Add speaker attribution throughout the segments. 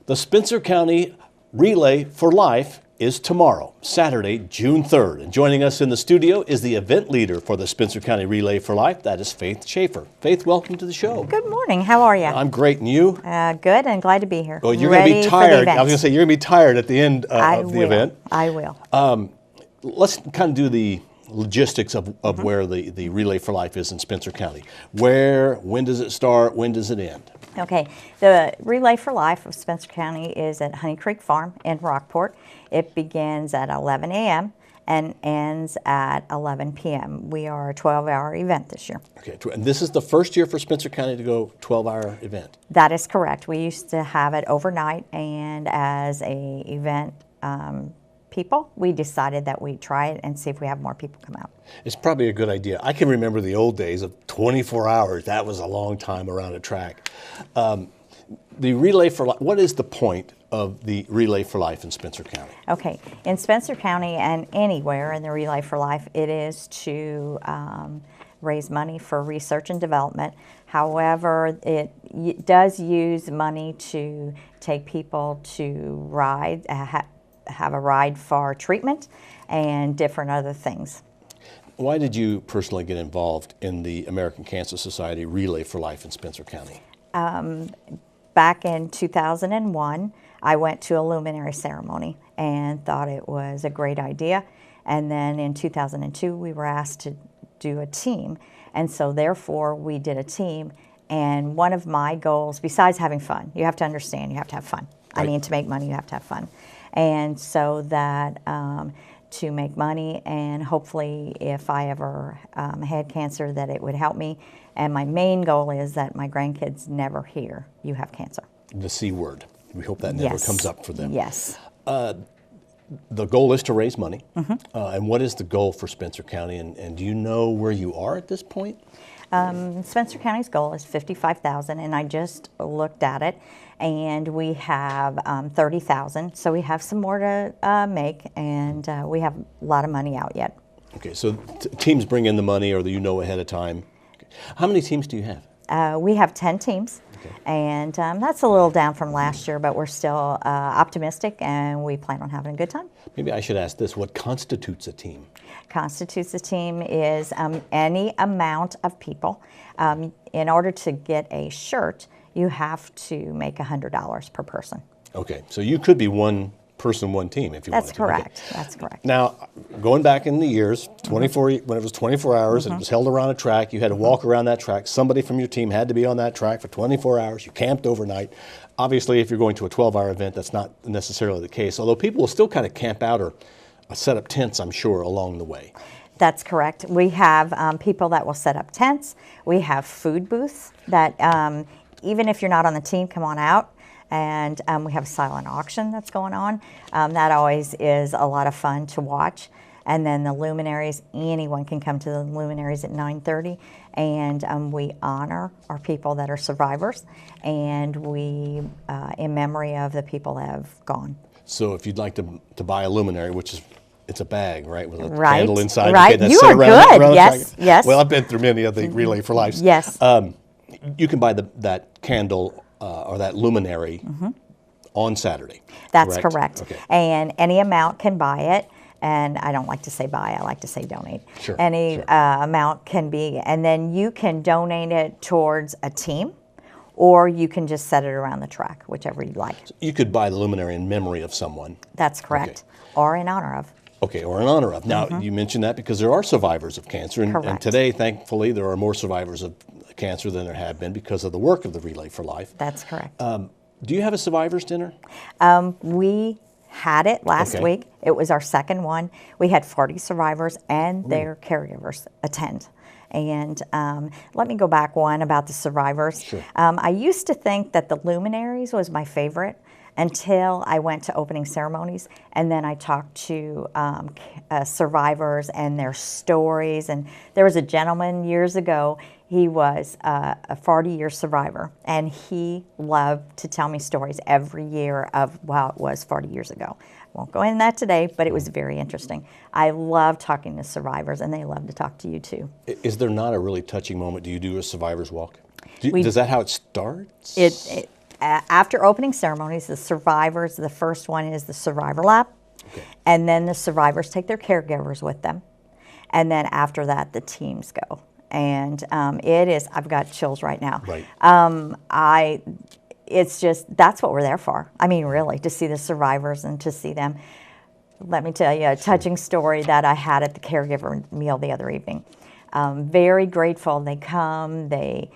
Speaker 1: The Spencer County Relay for Life is tomorrow, Saturday, June 3rd. And joining us in the studio is the event leader for the Spencer County Relay for Life. That is Faith Schaefer. Faith, welcome to the show.
Speaker 2: Good morning. How are you?
Speaker 1: I'm great. And you?
Speaker 2: Good and glad to be here.
Speaker 1: Well, you're going to be tired. I was going to say, you're going to be tired at the end of the event.
Speaker 2: I will.
Speaker 1: Let's kind of do the logistics of where the Relay for Life is in Spencer County. When does it start? When does it end?
Speaker 2: Okay, the Relay for Life of Spencer County is at Honey Creek Farm in Rockport. It begins at 11 a.m. and ends at 11 p.m. We are a 12-hour event this year.
Speaker 1: Okay, and this is the first year for Spencer County to go 12-hour event?
Speaker 2: That is correct. We used to have it overnight, and as a event people, we decided that we'd try it and see if we have more people come out.
Speaker 1: It's probably a good idea. I can remember the old days of 24 hours. That was a long time around a track. The Relay for Life, what is the point of the Relay for Life in Spencer County?
Speaker 2: Okay, in Spencer County and anywhere in the Relay for Life, it is to raise money for research and development. However, it does use money to take people to ride, have a ride for treatment and different other things.
Speaker 1: Why did you personally get involved in the American Cancer Society Relay for Life in Spencer County?
Speaker 2: Back in 2001, I went to a luminary ceremony and thought it was a great idea. And then in 2002, we were asked to do a team. And so therefore, we did a team. And one of my goals, besides having fun, you have to understand, you have to have fun. Right. I mean, to make money, you have to have fun. And so that to make money, and hopefully if I ever had cancer, that it would help me. And my main goal is that my grandkids never hear you have cancer.
Speaker 1: The C word. We hope that never comes up for them.
Speaker 2: Yes.
Speaker 1: The goal is to raise money. And what is the goal for Spencer County? And do you know where you are at this point?
Speaker 2: Spencer County's goal is $55,000, and I just looked at it, and we have $30,000, so we have some more to make, and we have a lot of money out yet.
Speaker 1: Okay, so teams bring in the money, or you know ahead of time. Okay. How many teams do you have?
Speaker 2: We have 10 teams, and that's a little down from last year, but we're still optimistic, and we plan on having a good time.
Speaker 1: Maybe I should ask this: what constitutes a team?
Speaker 2: Constitutes a team is any amount of people. In order to get a shirt, you have to make $100 per person. Okay,
Speaker 1: so you could be one person, one team if you wanted to.
Speaker 2: That's correct. Okay. That's correct.
Speaker 1: Now, going back in the years, 24 when it was 24 hours and it was held around a track, you had to walk around that track. Somebody from your team had to be on that track for 24 hours. You camped overnight. Obviously, if you're going to a 12-hour event, that's not necessarily the case, although people will still kind of camp out or set up tents, I'm sure, along the way.
Speaker 2: That's correct. We have people that will set up tents. We have food booths that even if you're not on the team, come on out. And we have a silent auction that's going on. That always is a lot of fun to watch. And then the luminaries, anyone can come to the luminaries at 9:30. And we honor our people that are survivors. And we, in memory of the people that have gone.
Speaker 1: So if you'd like to buy a luminary, which is, it's a bag, right, with a candle inside.
Speaker 2: Right,
Speaker 1: okay,
Speaker 2: you are good, yes, yes.
Speaker 1: Well, I've been through many of the Relay for Lives.
Speaker 2: Yes.
Speaker 1: You can buy that candle or that luminary on Saturday.
Speaker 2: That's correct.
Speaker 1: Okay.
Speaker 2: And any amount can buy it. And I don't like to say buy, I like to say donate.
Speaker 1: Sure.
Speaker 2: Any amount can be, and then you can donate it towards a team, or you can just set it around the track, whichever you like.
Speaker 1: So you could buy the luminary in memory of someone.
Speaker 2: That's correct. Okay. Or in honor of.
Speaker 1: Okay, or in honor of. Now, you mentioned that because there are survivors of cancer, and today, thankfully, there are more survivors of cancer than there have been because of the work of the Relay for Life.
Speaker 2: That's correct.
Speaker 1: Do you have a survivors dinner?
Speaker 2: We had it last week. It was our second one. We had 40 survivors and their caregivers attend. And let me go back one about the survivors.
Speaker 1: Sure.
Speaker 2: I used to think that the luminaries was my favorite until I went to opening ceremonies, and then I talked to survivors and their stories. And there was a gentleman years ago, he was a 40-year survivor, and he loved to tell me stories every year of how it was 40 years ago. I won't go into that today, but it was very interesting. I love talking to survivors, and they love to talk to you too.
Speaker 1: Is there not a really touching moment? Do you do a survivor's walk? Does that how it starts?
Speaker 2: after opening ceremonies, the survivors, the first one is the survivor lap.
Speaker 1: Okay.
Speaker 2: And then the survivors take their caregivers with them. And then after that, the teams go. And it is, I've got chills right now.
Speaker 1: Right.
Speaker 2: It's just, that's what we're there for. I mean, really, to see the survivors and to see them. Let me tell you a touching story that I had at the caregiver meal the other evening. Very grateful. They come, they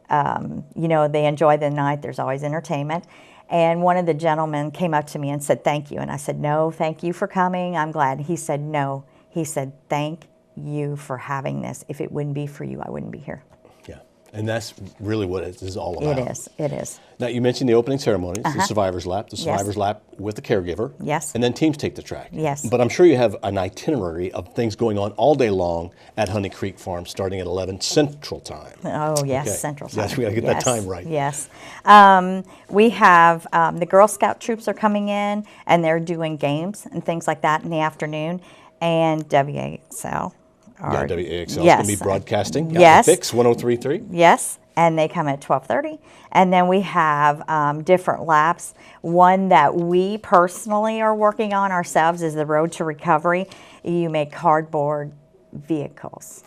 Speaker 2: enjoy the night. There's always entertainment. And one of the gentlemen came up to me and said, thank you. And I said, no, thank you for coming. I'm glad. He said, no. He said, thank you for having this. If it wouldn't be for you, I wouldn't be here.
Speaker 1: Yeah. And that's really what it is all about.
Speaker 2: It is. It is.
Speaker 1: Now, you mentioned the opening ceremonies, the survivor's lap, lap with the caregiver.
Speaker 2: Yes.
Speaker 1: And then teams take the track.
Speaker 2: Yes.
Speaker 1: But I'm sure you have an itinerary of things going on all day long at Honey Creek Farm starting at 11 Central Time.
Speaker 2: Oh, yes,
Speaker 1: Okay.
Speaker 2: Central Time.
Speaker 1: Yes, we got to get that time right.
Speaker 2: Yes. We have the Girl Scout troops are coming in, and they're doing games and things like that in the afternoon, and WAXL.
Speaker 1: Yeah, WAXL is
Speaker 2: yes.
Speaker 1: going to be broadcasting.
Speaker 2: Yes.
Speaker 1: Fix 103.3.
Speaker 2: Yes, and they come at 12:30. And then we have different laps. One that we personally are working on ourselves is the Road to Recovery. You make cardboard vehicles.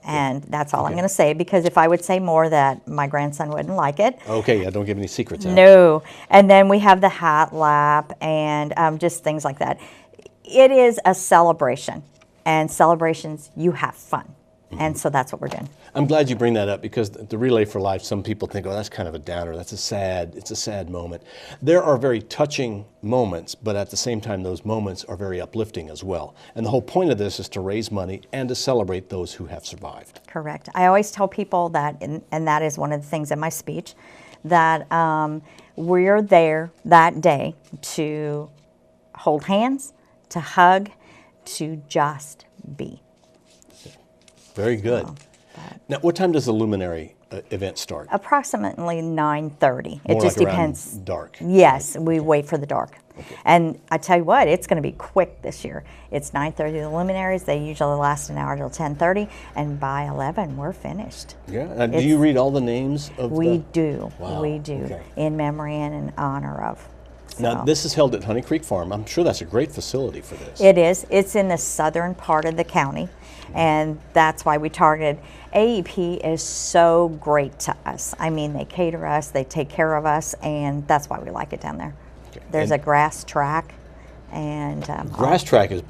Speaker 2: And that's all I'm going to say, because if I would say more, that my grandson wouldn't like it.
Speaker 1: Okay, yeah, don't give any secrets out.
Speaker 2: No. And then we have the hat lap and just things like that. It is a celebration. And celebrations, you have fun. And so that's what we're doing.
Speaker 1: I'm glad you bring that up, because the Relay for Life, some people think, oh, that's kind of a downer. It's a sad moment. There are very touching moments, but at the same time, those moments are very uplifting as well. And the whole point of this is to raise money and to celebrate those who have survived.
Speaker 2: Correct. I always tell people that, and that is one of the things in my speech, that we're there that day to hold hands, to hug, to just be.
Speaker 1: Very good. Now, what time does the luminary event start?
Speaker 2: Approximately 9:30. It
Speaker 1: More
Speaker 2: just
Speaker 1: like around
Speaker 2: depends.
Speaker 1: dark.
Speaker 2: Yes, we wait for the dark. Okay. And I tell you what, it's going to be quick this year. It's 9:30 the luminaries. They usually last an hour till 10:30, and by 11 we're finished.
Speaker 1: Yeah. Do you read all the names of
Speaker 2: We
Speaker 1: the...
Speaker 2: do.
Speaker 1: Wow.
Speaker 2: We do.
Speaker 1: Okay.
Speaker 2: In memory and in honor of.
Speaker 1: Now, this is held at Honey Creek Farm. I'm sure that's a great facility for this.
Speaker 2: It is. It's in the southern part of the county, and that's why we targeted. AEP is so great to us. I mean, they cater us, they take care of us, and that's why we like it down there. Okay. There's a grass track. And
Speaker 1: grass track is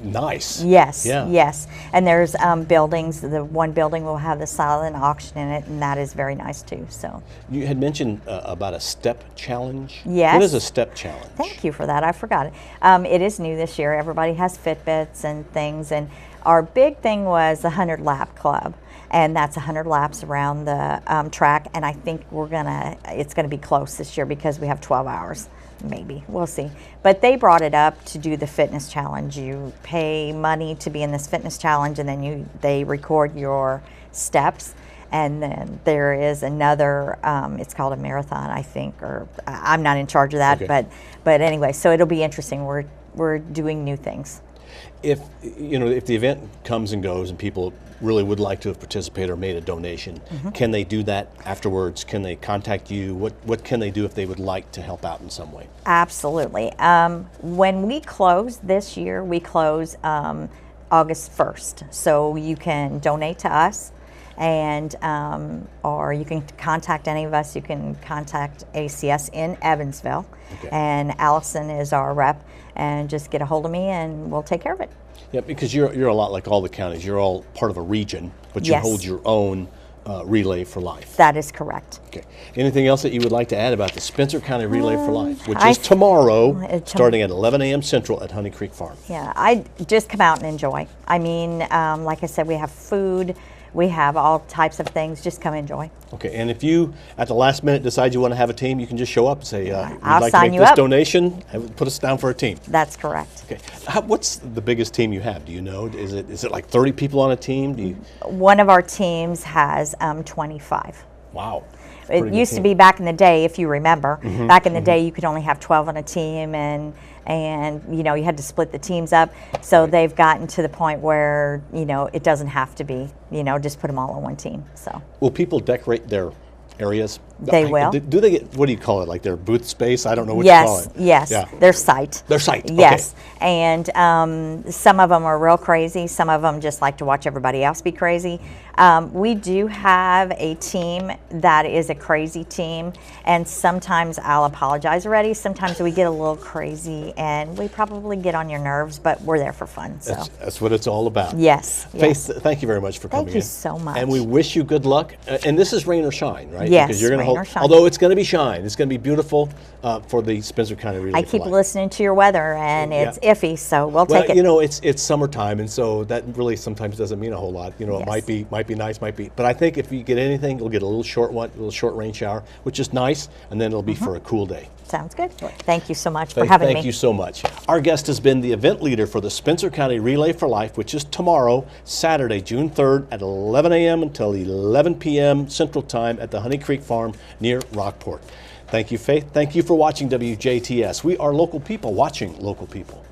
Speaker 1: nice.
Speaker 2: Yes,
Speaker 1: yeah.
Speaker 2: Yes. And there's buildings. The one building will have the silent auction in it, and that is very nice too. So
Speaker 1: you had mentioned about a step challenge.
Speaker 2: Yes.
Speaker 1: What is a step challenge?
Speaker 2: Thank you for that. I forgot it. It is new this year. Everybody has Fitbits and things, and our big thing was the 100 lap club. And that's 100 laps around the track, and I think it's gonna be close this year because we have 12 hours. Maybe, we'll see. But they brought it up to do the fitness challenge. You pay money to be in this fitness challenge, and then they record your steps. And then there is another, it's called a marathon, I think, or I'm not in charge of that. Okay. But anyway, so it'll be interesting. We're doing new things.
Speaker 1: If the event comes and goes and people really would like to have participated or made a donation, can they do that afterwards? Can they contact you? What can they do if they would like to help out in some way? Absolutely.
Speaker 2: When we close this year, we close August 1st. So you can donate to us, and or you can contact any of us. You can contact ACS in Evansville, and Allison is our rep, and just get a hold of me and we'll take care of it.
Speaker 1: Yeah, because you're a lot like all the counties. You're all part of a region, but you hold your own Relay for Life.
Speaker 2: That is correct.
Speaker 1: Okay. Anything else that you would like to add about the Spencer County Relay for Life, which is tomorrow, starting at 11 a.m. Central at Honey Creek Farm?
Speaker 2: Yeah, I just come out and enjoy. I mean, like I said, we have food. We have all types of things. Just come enjoy. Okay, and if you, at the last minute, decide you want to have a team, you can just show up and say, we'd like to make this donation, put us down for a team. That's correct. Okay, what's the biggest team you have? Do you know? Is it like 30 people on a team? One of our teams has 25. Wow. It used to be back in the day, if you remember. Back in the day, you could only have 12 on a team, and you had to split the teams up. So they've gotten to the point where it doesn't have to be. Just put them all on one team. So will people decorate their areas They will.
Speaker 1: Do they get, what do you call it, like their booth space? I don't know what you call
Speaker 2: Yes,
Speaker 1: it.
Speaker 2: yes,
Speaker 1: Yeah.
Speaker 2: their site.
Speaker 1: Their site,
Speaker 2: Yes,
Speaker 1: okay.
Speaker 2: and some of them are real crazy. Some of them just like to watch everybody else be crazy. We do have a team that is a crazy team, and sometimes I'll apologize already. Sometimes we get a little crazy, and we probably get on your nerves, but we're there for fun. So
Speaker 1: That's what it's all about.
Speaker 2: yes, yes.
Speaker 1: Faith, thank you very much for coming in.
Speaker 2: Thank you so much.
Speaker 1: And we wish you good luck. And this is rain or shine, right?
Speaker 2: Yes,
Speaker 1: because you're gonna
Speaker 2: rain or shine.
Speaker 1: Although it's going to be shine. It's going to be beautiful for the Spencer County Relay
Speaker 2: I
Speaker 1: for
Speaker 2: keep
Speaker 1: Life.
Speaker 2: listening to your weather, and it's iffy, so we'll
Speaker 1: Well,
Speaker 2: take it.
Speaker 1: you know, it's summertime, and so that really sometimes doesn't mean a whole lot. You know, it
Speaker 2: Yes.
Speaker 1: might be nice, might be. But I think if you get anything, you'll get a little short one, a little short rain shower, which is nice, and then it'll be for a cool day.
Speaker 2: Sounds good. Thank you so much for
Speaker 1: Thank,
Speaker 2: having me.
Speaker 1: thank you so much. Our guest has been the event leader for the Spencer County Relay for Life, which is tomorrow, Saturday, June 3rd at 11 a.m. until 11 p.m. Central Time at the Honey Creek Farm near Rockport. Thank you, Faith. Thank you for watching WJTS. We are local people watching local people.